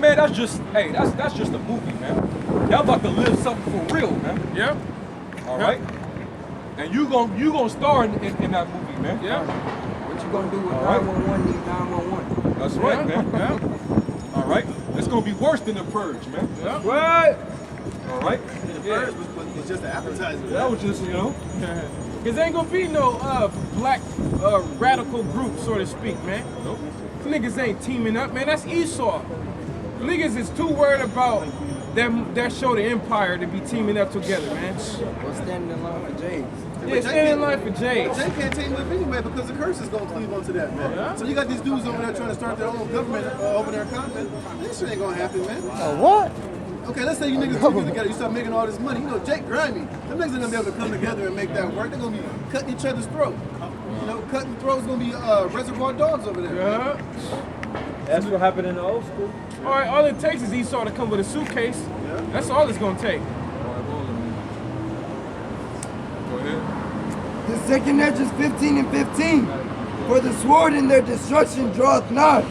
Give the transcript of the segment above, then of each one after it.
Man, that's just a movie, man. Y'all about to live something for real, man. Yep. All right. And you gonna star in that movie, man. Yeah. What you gonna do with 911 need 911? That's right, man. Yeah. All right. It's gonna be worse than The Purge, man. Yeah. What? All right. The Purge was just an appetizer. That was just, Cause ain't gonna be no black radical group, so to speak, man. Nope. Niggas ain't teaming up, man. That's Esau. Niggas is too worried about that show The Empire to be teaming up together, man. Or standing in line for J's. Yeah, standing in line for J's. Jay can't team up anyway because the curse is going to cleave onto that, man. Yeah. So you got these dudes over there trying to start their own government over there in Compton. This shit ain't going to happen, man. What? Okay, let's say you niggas two get together, you start making all this money. You know, Jake Grimy, them niggas ain't gonna be able to come together and make that work. They're gonna be cutting each other's throat. You know, cutting throats gonna be Reservoir Dogs over there. Yeah. That's what happened in the old school. All it takes is Esau to come with a suitcase. Yeah. That's all it's gonna take. Go ahead. The second edge is 15 and 15. For the sword in their destruction draweth nigh.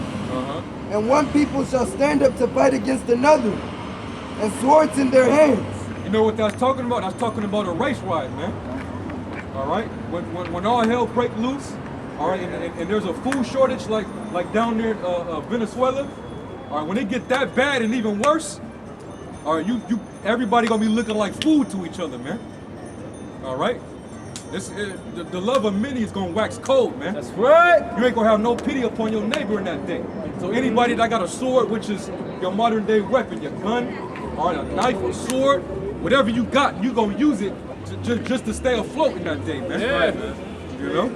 And one people shall stand up to fight against another, and swords in their hands. You know what that's talking about? That's talking about a race ride, man. All right. When all hell break loose, all right, and there's a food shortage like down there in Venezuela. All right. When it get that bad and even worse, all right, everybody gonna be looking like food to each other, man. All right. The love of many is gonna wax cold, man. That's right. You ain't gonna have no pity upon your neighbor in that day. So anybody that got a sword, which is your modern day weapon, your gun, or a knife, a sword, whatever you got, you gonna use it just to stay afloat in that day, man. Yeah. Right. You know?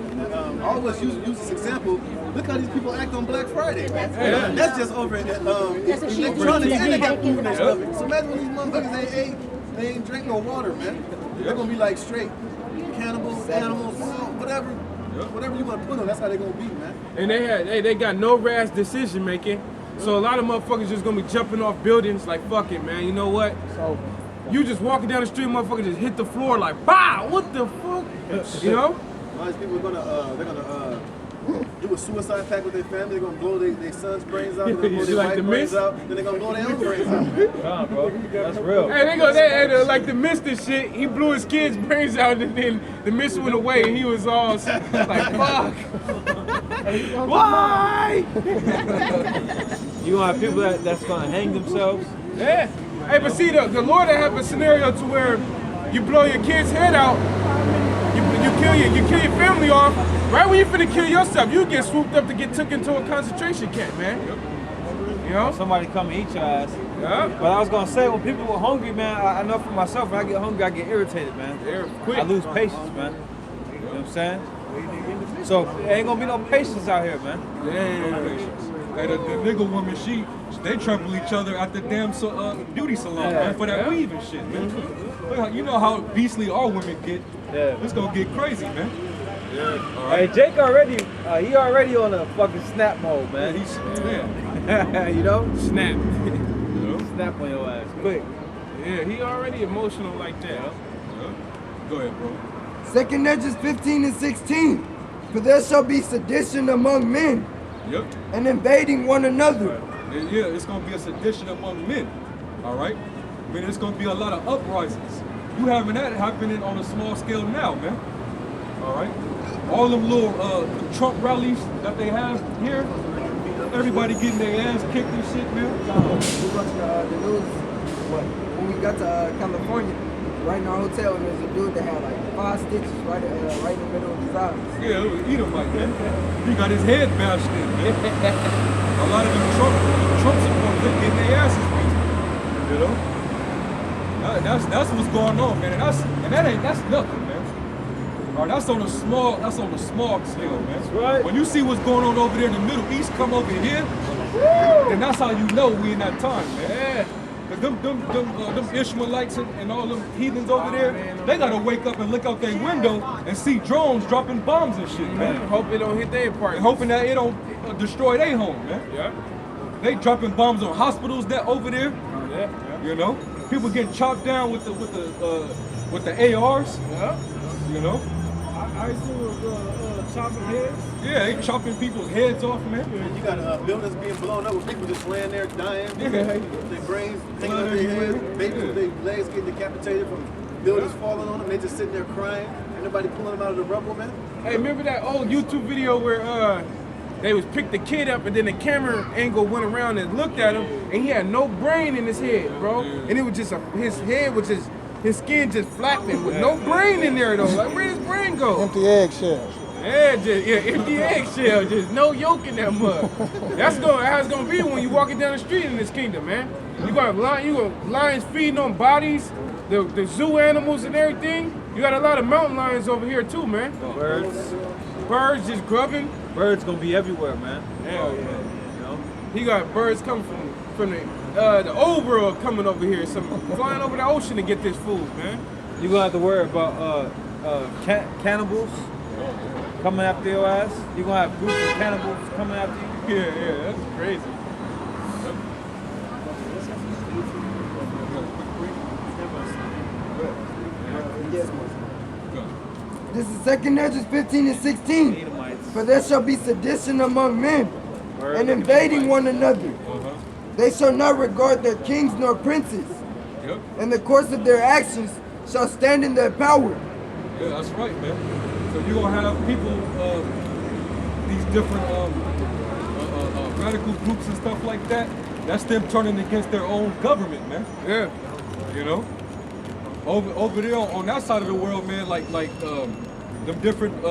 All of us use this example. Look how these people act on Black Friday, man. Yeah. That's just over in electronics, and they got food in their stomach. So imagine when these motherfuckers they ain't drink no water, man. They're gonna be like straight cannibals, animals, whatever you want to put them. That's how they're gonna be, man. And they got no rash decision making. So a lot of motherfuckers just gonna be jumping off buildings like, fuck it, man. You know what? So you just walking down the street, motherfuckers just hit the floor like, bah, what the fuck? You know? A lot of people are gonna do a suicide pact with their family. They're gonna blow their son's brains out. They're gonna blow their Like wife's the brains Mist? out. Then they're gonna blow their own brains out. Nah, bro. That's real. Hey, they like the Mist and shit. He blew his kid's brains out, and then the Mist went away, and he was all like, fuck. Why? You gonna have people that's gonna hang themselves. Yeah. Hey, but see, the Lord have a scenario to where you blow your kid's head out, you kill your family off. Right when you finna kill yourself, you get swooped up to get took into a concentration camp, man. You know? Somebody come and eat your ass. Yeah. But I was gonna say, when people were hungry, man, I know for myself, when I get hungry, I get irritated, man. Yeah, quick. I lose patience, man. You know what I'm saying? So there ain't gonna be no patience out here, man. Hey, the nigga woman, they trample each other at the damn beauty salon, man, for that weave and shit, man. Look how, you know how beastly our women get. Yeah. It's gonna get crazy, man. Yeah. All right. Hey, Jake already, he already on a fucking snap mode, man. He's you know? Snap. Snap on your ass, quick. Yeah, he already emotional like that. Go ahead, bro. Second edge is 15 and 16. For there shall be sedition among men, Yep. and invading one another. Yeah, it's gonna be a sedition among men. All right. I mean, it's gonna be a lot of uprisings. You having that happening on a small scale now, man. All right. All them little Trump rallies that they have here, everybody getting their ass kicked and shit, man. We watched the news when we got to California. Right in our hotel, and there's a dude that had like 5 stitches right in the middle of his eyes. Yeah, it was Edomite, man. He got his head bashed in, man. A lot of them Trump supporters, they getting their asses beat. You know? That's what's going on, man. That's nothing, man. All right, that's on a small scale, man. That's right. When you see what's going on over there in the Middle East come over here, then that's how you know we in that time, man. Yeah. Cause them Ishmaelites and all them heathens over there, they gotta wake up and look out their window and see drones dropping bombs and shit, man. Hope it don't hit their part. Hoping that it don't destroy their home, man. Yeah. They dropping bombs on hospitals that over there. Yeah. You know, people getting chopped down with the ARs. Yeah. You know, ISIL was chopping heads. Yeah, they chopping people's heads off, man. You got buildings being blown up with people just laying there dying. Yeah. Their brains hanging out their head. Babies with their legs getting decapitated from buildings falling on them. They just sitting there crying. Ain't nobody pulling them out of the rubble, man. Hey, remember that old YouTube video where they was picked the kid up and then the camera angle went around and looked at him and he had no brain in his head, bro. And it was just his head was just, his skin just flapping with no brain in there though. Like, where his brain go? Empty eggshells. Yeah, empty eggshell, just no yolk in that mud. That's how it's gonna be when you walking down the street in this kingdom, man. You got lions feeding on bodies, the zoo animals and everything. You got a lot of mountain lions over here too, man. Birds just grubbing. Birds gonna be everywhere, man. Hell yeah. You know? He got birds coming from the old world coming over here, flying over the ocean to get this food, man. You gonna have to worry about cannibals coming after your ass. You gonna have groups of cannibals coming after you. Yeah, that's crazy. This is 2 Ezra 15 and 16. For there shall be sedition among men, and invading one another. They shall not regard their kings nor princes. And the course of their actions shall stand in their power. Yeah, that's right, man. So you're gonna have people, these different radical groups and stuff like that. That's them turning against their own government, man. Yeah. You know, over there on that side of the world, man, like them different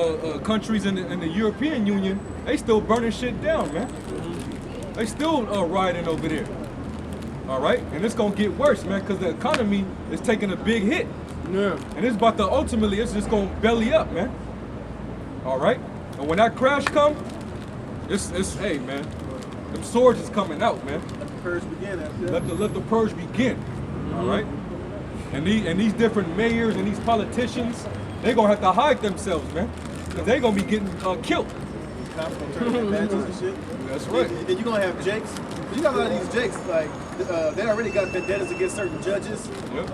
countries in the European Union, they still burning shit down, man. They still rioting over there. All right, and it's gonna get worse, man, because the economy is taking a big hit. Yeah. And it's about to ultimately, it's just gonna belly up, man. All right, and when that crash come, it's hey, man, them swords is coming out, man. Let the purge begin. Let the purge begin. All right, and these different mayors and these politicians, they gonna have to hide themselves, man, because they gonna be getting killed. Cops gonna turn their badges and shit. That's right. And then you're gonna have Jakes. You got a lot of these Jakes, like they already got vendettas against certain judges,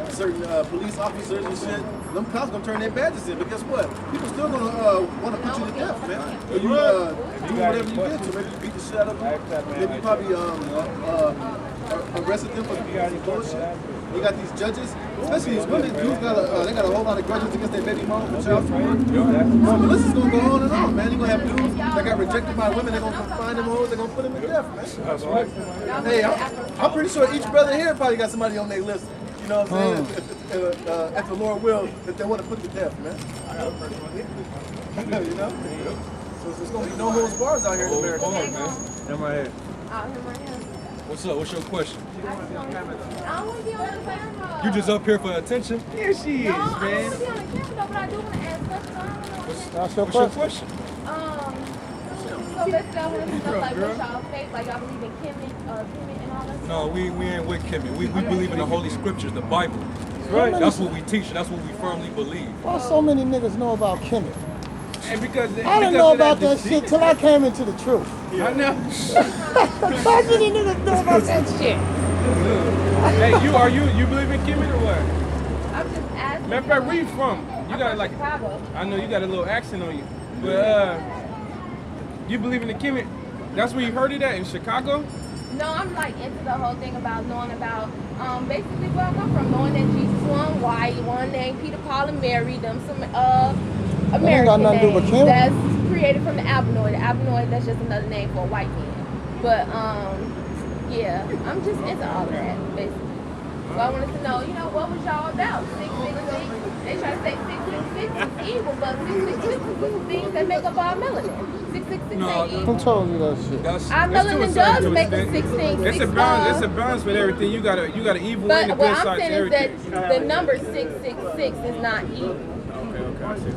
certain police officers and shit. Them cops gonna turn their badges in, but guess what? People still gonna want to put you to death, man. You do whatever you get to. Maybe you beat the shit out of them. Maybe you probably arrested them for bullshit. You got these judges, especially these women. Dudes they got a whole lot of grudges against their baby mom for child support. So the list is gonna go on and on, man. You're gonna have dudes that got rejected by women. They're gonna find them hoes. They're gonna put them to death, man. That's right. Hey, I'm pretty sure each brother here probably got somebody on their list. You know what I'm saying? If the Lord will, that they want to put to death, man. You know? So there's gonna be no holds bars out here in America. Hold on, man. Them right here. What's up? What's your question? I don't want to be on the camera. You just up here for attention? Here she is, No, I don't man. want to be on the camera though, but I do want to ask questions. I don't know. What's your question? So basically I want to know like what y'all faith, like y'all believe in Kemet and all that stuff. No, we ain't with Kemet. We believe in the Holy Scriptures, the Bible. Right. That's what we teach. That's what we firmly believe. Why so many niggas know about Kemet? And because I didn't know about that shit till I came into the truth. I know. Why many niggas know about that shit? Hey, you believe in Kemet or what? I'm just asking. Matter of fact, where you from? You got like, Chicago. I know you got a little accent on you, but you believe in the Kemet? That's where you heard it at in Chicago? No, I'm like into the whole thing about knowing about basically where I come from, knowing that Jesus one white, one named Peter, Paul, and Mary, them some American got nothing to do with names Kim. that's created from the Abenoid. The Abenoid, that's just another name for a white man. But yeah, I'm just into all of that basically. So I wanted to know, what was y'all about? 666. They try to say 666 is evil, but 666 is the things that make up our melanin. 666 ain't Who evil. told you that shit? Our melanin does make us 16. It's a balance. It's a balance with everything. You got an evil and a But what good I'm side to saying is everything. that the number 666 is not evil. Okay, I see.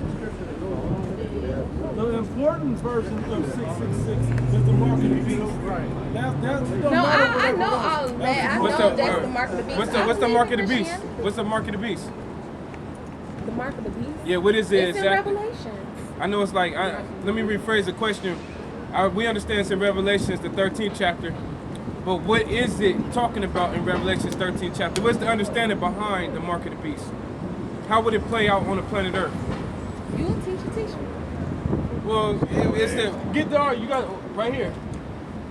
The important version of 666 is the mark of the beast. Right. No, I know all of that. I know that's the mark of the beast. What's the mark of the beast? What's the mark of the beast? The mark of the beast? Yeah, what is it It's in exactly? Revelation. I know it's like, let me rephrase the question. We understand it's in Revelations, the 13th chapter, but what is it talking about in Revelations 13th chapter? What's the understanding behind the mark of the beast? How would it play out on the planet Earth? You'll teach me t-shirt. Well, it's the get the you got it right here.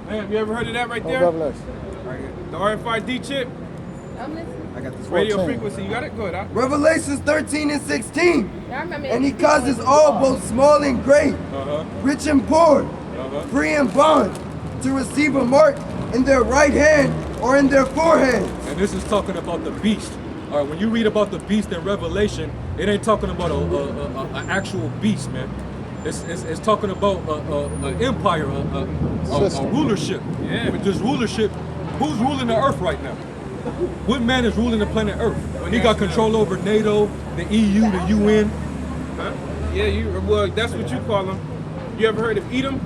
Man, you ever heard of that right there? Revelation. The RFID chip, I'm listening. I got this radio 14. frequency. You got it? Go ahead. Revelations 13 and 16. Y'all remember And he causes all, both small and great, rich and poor, free and bond, to receive a mark in their right hand or in their forehead. And this is talking about the beast. All right, when you read about the beast in Revelation, it ain't talking about an actual beast, man. It's talking about an empire, a rulership. Yeah. With this rulership, who's ruling the earth right now? What man is ruling the planet Earth? He got control over NATO, the EU, the UN. Huh? Yeah, well, that's what you call them. You ever heard of Edom?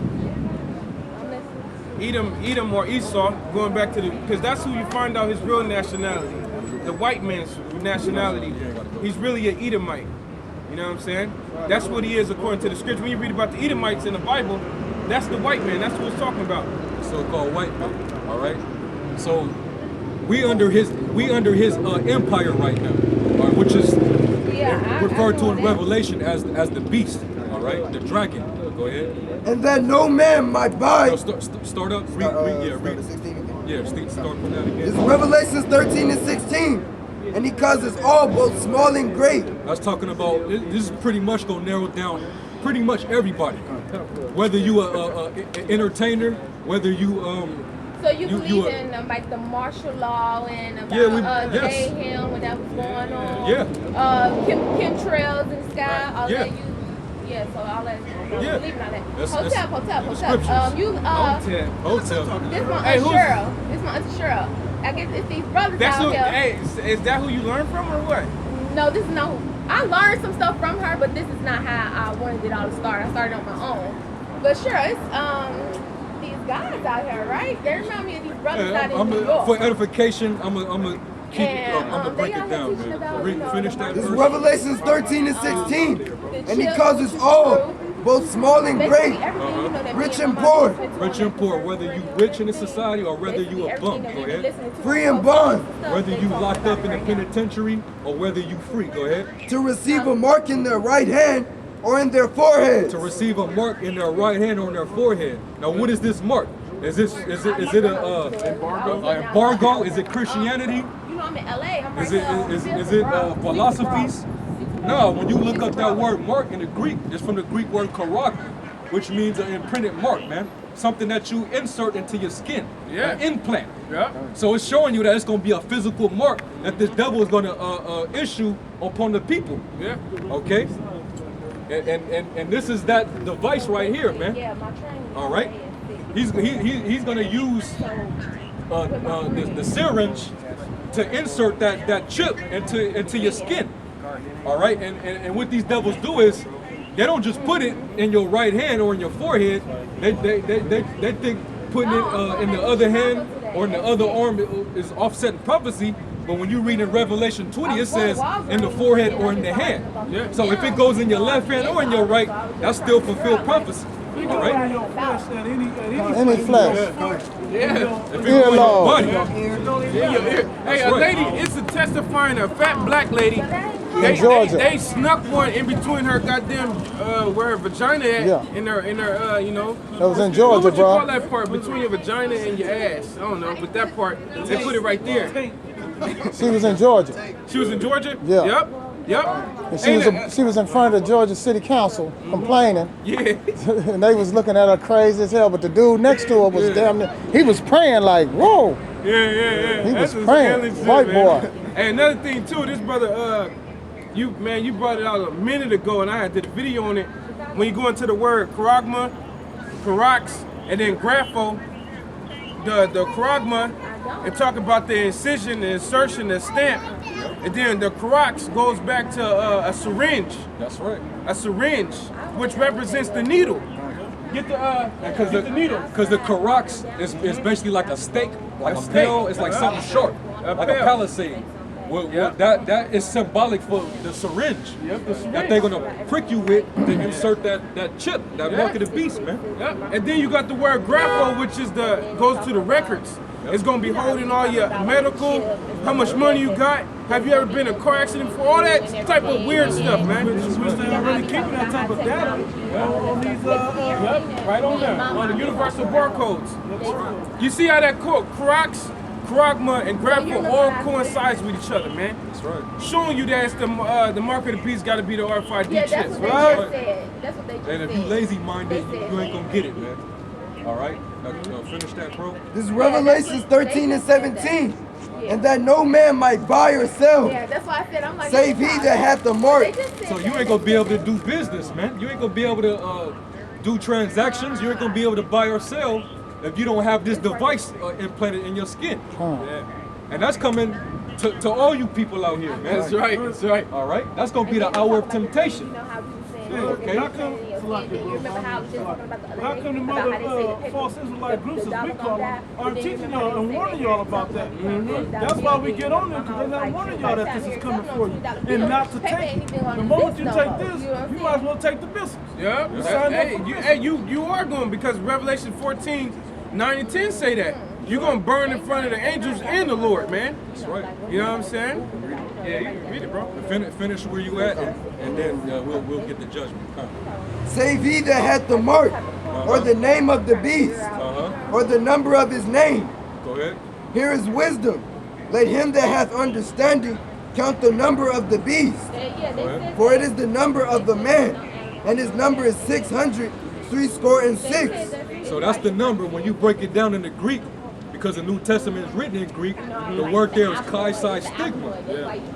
Edom or Esau, going back to because that's who you find out his real nationality. The white man's nationality. He's really an Edomite. You know what I'm saying? That's what he is according to the scripture. When you read about the Edomites in the Bible, that's the white man. That's what it's talking about. The so-called white man. All right. So we under his empire right now, all right, which is referred to in Revelation as the beast. All right, the dragon. Go ahead. And that no man might buy. No, start up. Read. Start from that again. It's Revelations 13 and 16. And he causes all, both small and great. That's talking about, this is pretty much going to narrow down pretty much everybody. Whether you an entertainer, whether you So you believe in like the martial law and about Mayhem when that was going on? Yeah. Chemtrails in the sky, all that so all that. Yeah. Believe in all that. Hotel. This my Aunt Cheryl. I guess it's these brothers out here. Hey, is that who you learned from or what? No, this is not who. I learned some stuff from her, but this is not how I wanted it all to start. I started on my own. But sure, it's these guys out here, right? They remind me of these brothers out in New York. For edification, I'm gonna break it down, man. Finish that This is verse. Revelations 13 and 16. And he causes all, both small and great, rich and poor. Rich and poor, whether you rich in the society or whether you a bum, go ahead. Free and bond. Whether you locked up in the penitentiary or whether you free, go ahead. To receive a mark in their right hand or in their forehead. To receive a mark in their right hand or in their forehead. Now, what is this mark? Is it a embargo? Is it Christianity? You know I'm in LA. I'm right Is it philosophies? No, when you look up that word mark in the Greek, it's from the Greek word karag, which means an imprinted mark, man. Something that you insert into your skin, an implant. Yeah. So it's showing you that it's going to be a physical mark that this devil is going to issue upon the people. Yeah. Okay? And this is that device right here, man. Yeah, my training. All right? He's going to use the syringe to insert that chip into your skin. All right, and what these devils do is they don't just put it in your right hand or in your forehead. They think putting it in the other hand or in the other arm is offsetting prophecy. But when you read in Revelation 20, it says in the forehead or in the hand. Yeah. So if it goes in your left hand or in your right, that's still fulfilled prophecy. All right. Any flesh. Yeah. If it goes in your body. Hey, a lady, it's a testifying, a fat black lady. They snuck one in between her goddamn where her vagina at in her you know. That was in Georgia, what would you bro. call that part between your vagina and your ass? I don't know, but that part they put it right there. She was in Georgia. She was in Georgia? Yeah. Yep. And she was in front of the Georgia City Council complaining. Yeah. And they was looking at her crazy as hell, but the dude next to her was damn near, he was praying like, whoa. Yeah. He was praying, white boy. Hey, another thing too, this brother, you brought it out a minute ago, and I did a video on it. When you go into the word karagma, karax, and then grapho, the karagma, and talk about the incision, the insertion, the stamp, and then the karax goes back to a syringe. That's right. A syringe, which represents the needle. Get the needle. Because the karax is basically like a stake, like a pill. It's like something short, like a palisade. That is symbolic for the syringe that they're gonna prick you with to insert that chip, that mark of the beast, man. And then you got the word grapho, which is goes to the records. It's gonna be holding all your medical, how much money you got. Have you ever been in a car accident before? All that type of weird stuff, man. Which they already keeping that type of data on these, Right on there, on the universal barcodes. You see how that Crocs, Krogma, and Grapple all coincides with each other, man. That's right. Showing you that it's the mark of the beast got to be the RFID Yeah, chips, that's what they right? just said. That's what they just said. And if you lazy-minded, They said you ain't gonna get it, man. All right? Finish that, bro. This is Revelations 13 and 17. And that no man might buy or sell, Yeah, that's why I said I'm like. save he that hath the mark. So you ain't gonna be able to do business, man. You ain't gonna be able to do transactions. You ain't gonna be able to buy or sell if you don't have this device implanted in your skin. Yeah. And that's coming to all you people out here, man. That's right. That's right. All right? That's gonna be the hour of temptation. You know how we were saying, Okay. How come- you remember how I was just talking about the other How day? come the about how they say mother the false Israelite groups, as we dollar call gonna die, them, but aren't then you teaching remember y'all how and they say warning that y'all about that? That's why we get on them, because they're not warning y'all that this is coming for you and not to take it. The moment you take this, you might as well take the business. Yeah. You signed up for this. Hey, you are going because Revelation 14, 9 and 10 say that. You're going to burn in front of the angels and the Lord, man. That's right. You know what I'm saying? Yeah, you can read it, bro. Finish where you at, and then we'll get the judgment. Save he that hath the mark, or the name of the beast, or the number of his name. Go ahead. Here is wisdom. Let him that hath understanding count the number of the beast, for it is the number of the man, and his number is 666. So that's the number when you break it down in the Greek, because the New Testament is written in Greek. The word there is kai psi stigma.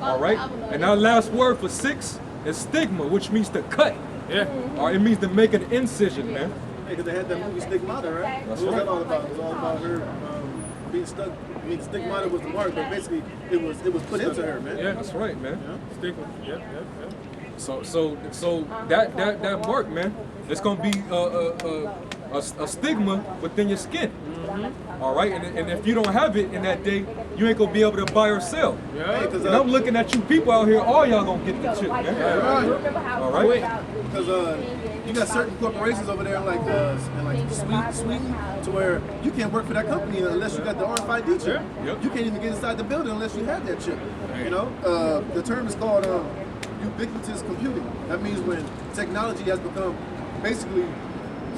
All right, and our last word for 6 is stigma, which means to cut. Yeah. Or it means to make an incision, man. Because they had that movie Stigmata, right? That's What was right. that all about? It was all about her being stuck. I mean, Stigmata was the mark, but basically it was put into her, man. Yeah, that's right, man. Stigma. Yep. So that mark, man, it's gonna be a stigma within your skin. All right, and if you don't have it in that day, you ain't gonna be able to buy or sell. Yeah. Because And I'm looking at you people out here, all y'all gonna get the chip, man. All right. you got certain corporations over there like Sweden, to where you can't work for that company unless you got the RFID chip. Yep. You can't even get inside the building unless you have that chip. You know, the term is called ubiquitous computing. That means when technology has become basically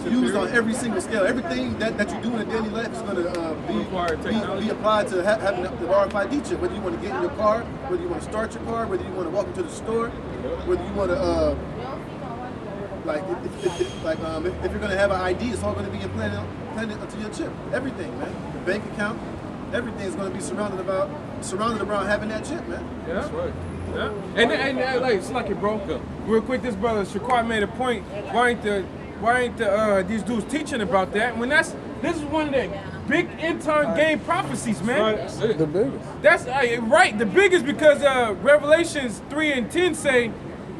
used on every single scale. Everything that you do in a daily life is going to be applied to having the RFID chip. Whether you want to get in your car, whether you want to start your car, whether you want to walk into the store, whether you want to if you're going to have an ID, it's all going to be implanted onto your chip. Everything, man. Your bank account, everything is going to be surrounded around having that chip, man. Yeah. That's right. Yeah. And like, Slucky, bro. Real quick, this brother Shaquat made a point. Why ain't these dudes teaching about that? When this is one of the big end time game prophecies, man. That's it. The biggest. That's right. The biggest because Revelations 3 and 10 say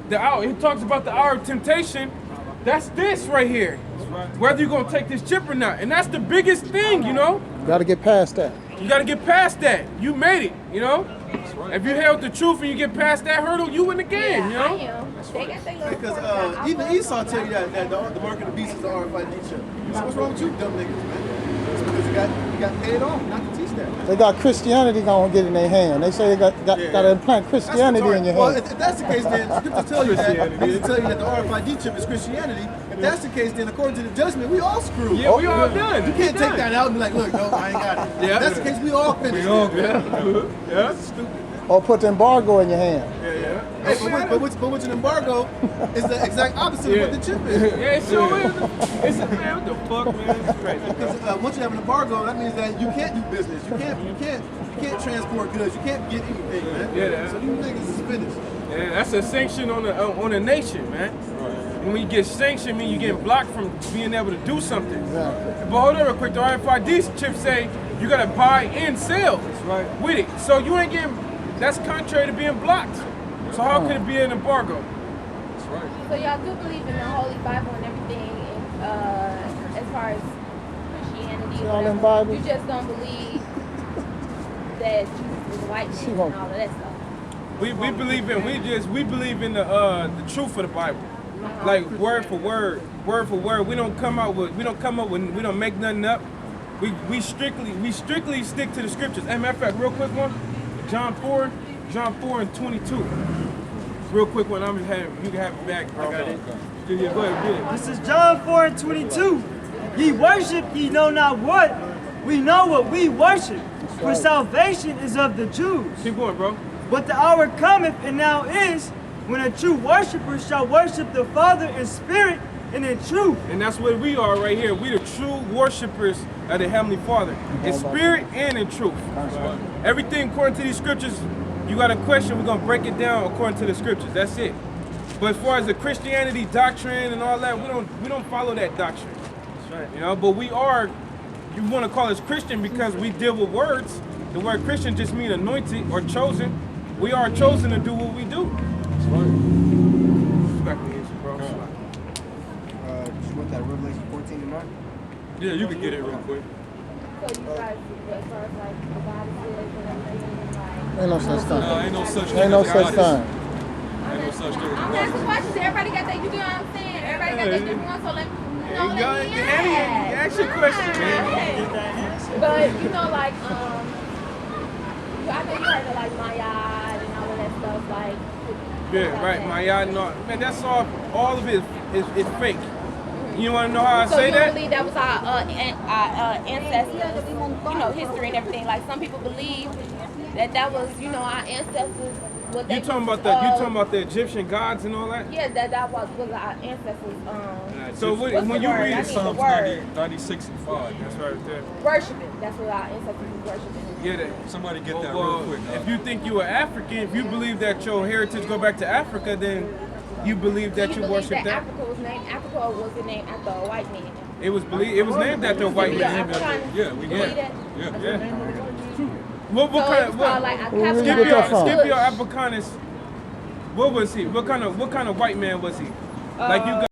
the hour. It talks about the hour of temptation. That's this right here. Whether you're gonna take this chip or not, and that's the biggest thing, you know. Got to get past that. You gotta get past that. You made it, you know. right. If you held the truth and you get past that hurdle, you in the game, you know. Because even Esau tell you that the mark of the beast is the RFID chip. So what's wrong with you, dumb niggas, man? It's because you got paid off not to teach that. They got Christianity gonna get in their hand. They say they got to implant Christianity in your Well, hand. if that's the case, then scripture tell you that the RFID chip is Christianity. If that's the case, then according to the judgment, we all screwed. Yeah, we all done. You can't take that out and be like, look, no, I ain't got it. Yeah. If that's the case, we all finished. We all it. Yeah. That's stupid. Or put the embargo in your hand. Hey, but what's an embargo is the exact opposite of what the chip is. Yeah, it sure is. It's a man. What the fuck, man? It's crazy. Because once you have an embargo, that means that you can't do business. You can't transport goods. You can't get anything, man. Yeah, so you niggas is finished. Yeah, that's a sanction on a nation, man. And when you get sanctioned, mean you getting blocked from being able to do something. Exactly. But hold on real quick, the RFID chips say you gotta buy and sell with it. So you ain't getting, that's contrary to being blocked. So how could it be an embargo? That's right. So y'all do believe in the Holy Bible and everything, as far as Christianity See or all them whatever. Bibles? You just don't believe that Jesus was a white man and all of that stuff. We believe in the truth of the Bible, like word for word. We don't come up with we don't make nothing up. we strictly stick to the scriptures. As a matter of fact, real quick one, John 4 and 22. Real quick one, you can have it back, bro. I got it. Yeah, go ahead. This is John 4 and 22. Ye worship ye know not what. We know what we worship. For salvation is of the Jews. Keep going, bro. But the hour cometh, and now is, when a true worshiper shall worship the Father in spirit and in truth. And that's what we are right here. We the true worshipers of the Heavenly Father, in spirit and in truth. Everything according to these scriptures, you got a question, we're gonna break it down according to the scriptures. That's it. But as far as the Christianity doctrine and all that, we don't follow that doctrine. That's right. You know, but we are. You want to call us Christian because we deal with words. The word Christian just means anointed or chosen. We are chosen to do what we do. That's right. Just want that Revelation 14 and 9? Yeah, you can get it real quick. So you guys, as far as like the body feels and everything, like. Ain't no such thing. No, ain't no such thing. Ain't no as a such goddess. thing. Ain't no such thing. as a I'm goddess. asking questions. Everybody got that. You know what I'm saying? Everybody got their different ones. So let me know. Hey, Let me Annie, ask your question, man. But you know, like I know you heard of like Mayad and all of that stuff, like. Yeah, right. Mayad and all. Man, that's all of it is fake. You want to know how I So say you that? don't believe that was our ancestors, you know, history and everything. Like some people believe that was, you know, our ancestors. What they You talking about the Egyptian gods and all that? Yeah, that was our ancestors. So when what's the you word? I read need Psalms the word. 96 and 5. that's right there. Worshiping. That's what our ancestors was worshiping. Yeah, that. Somebody get that Well, real quick. if you think you are African, if you believe that your heritage go back to Africa, then you believe that you believe worship that that. Africa was named after a white man. It was named after a white man. Yeah, we believe did. that. Yeah. What So kind it's of called like Scipio Africanus? What was he? What kind of white man was he? Like you got